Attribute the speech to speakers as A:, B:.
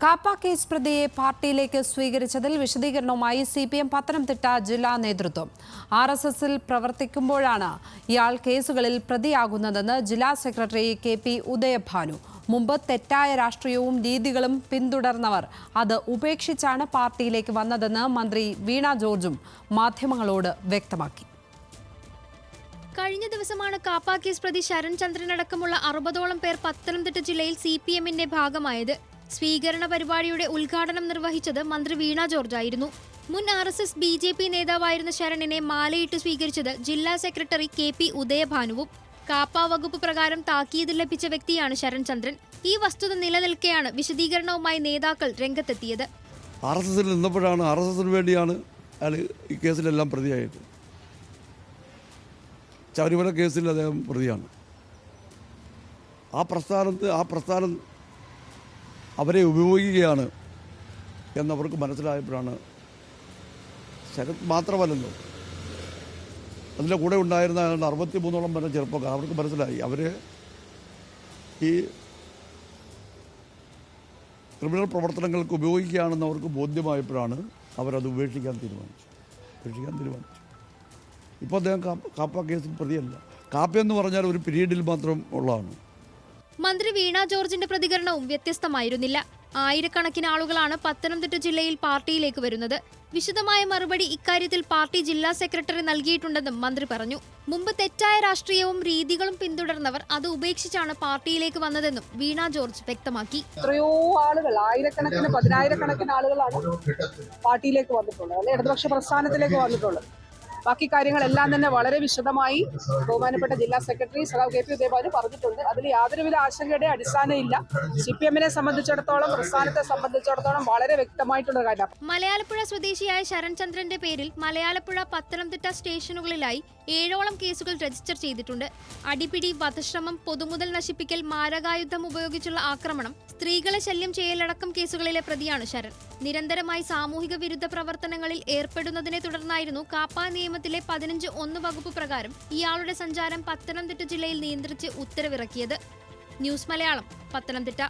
A: KAAPA case പ്രതിയെ പാർട്ടിയിലേക്ക് സ്വീകരിച്ചതിൽ വിശദീകരണവുമായി CPM പത്തനംതിട്ട ജില്ലാ നേതൃത്വം. RSSൽ പ്രവർത്തിക്കുമ്പോഴാണ് ഇയാൾ കേസുകളിൽ പ്രതിയാകുന്നതെന്ന് ജില്ലാ സെക്രട്ടറി KP ഉദയഭാനു. മുമ്പ് തെറ്റായ രാഷ്ട്രീയവും രീതികളും പിന്തുടർന്നവർ അത് ഉപേക്ഷിച്ചാണ് പാർട്ടിയിലേക്ക് വന്നതെന്ന് മന്ത്രി വീണ ജോർജും മാധ്യമങ്ങളോട് വ്യക്തമാക്കി.
B: കഴിഞ്ഞ ദിവസമാണ് കാപ്പ കേസ് പ്രതി ശരൺ ചന്ദ്രനടക്കമുള്ള 60ഓളം പേർ പത്തനംതിട്ട ജില്ലയിൽ CPMന്റെ ഭാഗമായത്. സ്വീകരണ പരിപാടിയുടെ ഉദ്ഘാടനം നിർവഹിച്ചത് മന്ത്രി വീണ ജോർജ് ആയിരുന്നു. മുൻ RSS BJP നേതാവായിരുന്ന ശരണിനെ മാലയിട്ട് സ്വീകരിച്ചത് ജില്ലാ സെക്രട്ടറി KP ഉദയഭാനുവും. കാപ്പ വകുപ്പ് പ്രകാരം താക്കീത് ലഭിച്ച വ്യക്തിയാണ് ശരൺ ചന്ദ്രൻ. ഈ വസ്തുത നിലനിൽക്കെയാണ് വിശദീകരണവുമായി നേതാക്കൾ രംഗത്തെത്തിയത്.
C: RSSൽ നിന്നപ്പോഴാണ് RSSന് വേണ്ടിയാണ് അയാൾ ഈ കേസിലെല്ലാം പ്രതിയായത്. ശബരിമല കേസിൽ അദ്ദേഹം പ്രതിയാണ്. ആ പ്രസ്ഥാനം അവരെ ഉപയോഗിക്കുകയാണ് എന്നവർക്ക് മനസ്സിലായപ്പോഴാണ്. ശരത് മാത്രമല്ലല്ലോ, അതിൻ്റെ കൂടെ ഉണ്ടായിരുന്ന 63ഓളം വരെ ചെറുപ്പക്കാർ, അവർക്ക് മനസ്സിലായി അവരെ ഈ ക്രിമിനൽ പ്രവർത്തനങ്ങൾക്ക് ഉപയോഗിക്കുകയാണെന്ന് അവർക്ക് ബോധ്യമായപ്പോഴാണ് അവരത് ഉപേക്ഷിക്കാൻ തീരുമാനിച്ചു. ഇപ്പോൾ അദ്ദേഹം കാപ്പ കേസിൽ പ്രതിയല്ല. കാപ്പ എന്ന് പറഞ്ഞാൽ ഒരു പീരീഡിൽ മാത്രം ഉള്ളതാണ്.
B: മന്ത്രി വീണ ജോർജിന്റെ പ്രതികരണവും വ്യത്യസ്തമായിരുന്നില്ല. ആയിരക്കണക്കിന് ആളുകളാണ് പത്തനംതിട്ട ജില്ലയിൽ പാർട്ടിയിലേക്ക് വരുന്നത്. വിശദമായ മറുപടി ഇക്കാര്യത്തിൽ പാർട്ടി ജില്ലാ സെക്രട്ടറി നൽകിയിട്ടുണ്ടെന്നും മന്ത്രി പറഞ്ഞു. മുമ്പ് തെറ്റായ രാഷ്ട്രീയവും രീതികളും പിന്തുടർന്നവർ അത് ഉപേക്ഷിച്ചാണ് പാർട്ടിയിലേക്ക് വന്നതെന്നും വീണ ജോർജ് വ്യക്തമാക്കി.
D: എത്രയോ ആളുകൾ, ആയിരക്കണക്കിന് പതിനായിരക്കണക്കിന് ആളുകളാണ് പാർട്ടിയിലേക്ക് വന്നിട്ടുള്ളത്, അല്ലെ ഇടതുപക്ഷ പ്രസ്ഥാനത്തിലേക്ക് വന്നിട്ടുള്ളത്. ബാക്കി കാര്യങ്ങളെല്ലാം തന്നെ വളരെ വിശദമായി ബഹുമാനപ്പെട്ട ജില്ലാ സെക്രട്ടറി സഖാവ് KP ഉദയഭാനു പറഞ്ഞിട്ടുണ്ട്. അതിൽ യാതൊരുവിധ ആശങ്കയുടെ അടിസ്ഥാനമില്ല. CPMനെ സംബന്ധിച്ചിടത്തോളം, പ്രസ്ഥാനത്തെ സംബന്ധിച്ചിടത്തോളം വളരെ വ്യക്തമായിട്ടുള്ള കാര്യം.
B: മലയാലപ്പുഴ സ്വദേശിയായ ശരൺ ചന്ദ്രന്റെ പേരിൽ മലയാലപ്പുഴ, പത്തനംതിട്ട സ്റ്റേഷനുകളിലായി 7ഓളം കേസുകൾ രജിസ്റ്റർ ചെയ്തിട്ടുണ്ട്. അടിപിടി, വധശ്രമം, പൊതുമുതൽ നശിപ്പിക്കൽ, മാരകായുധം ഉപയോഗിച്ചുള്ള ആക്രമണം, സ്ത്രീകളെ ശല്യം ചെയ്യലടക്കം കേസുകളിലെ പ്രതിയാണ് ശരൺ. നിരന്തരമായി സാമൂഹിക വിരുദ്ധ പ്രവർത്തനങ്ങളിൽ ഏർപ്പെടുന്നതിനെ തുടർന്നായിരുന്നു കാപ്പ നിയമത്തിലെ 15(1) വകുപ്പ് പ്രകാരം ഇയാളുടെ സഞ്ചാരം പത്തനംതിട്ട ജില്ലയിൽ നിയന്ത്രിച്ച് ഉത്തരവിറക്കിയത്. ന്യൂസ് മലയാളം, പത്തനംതിട്ട.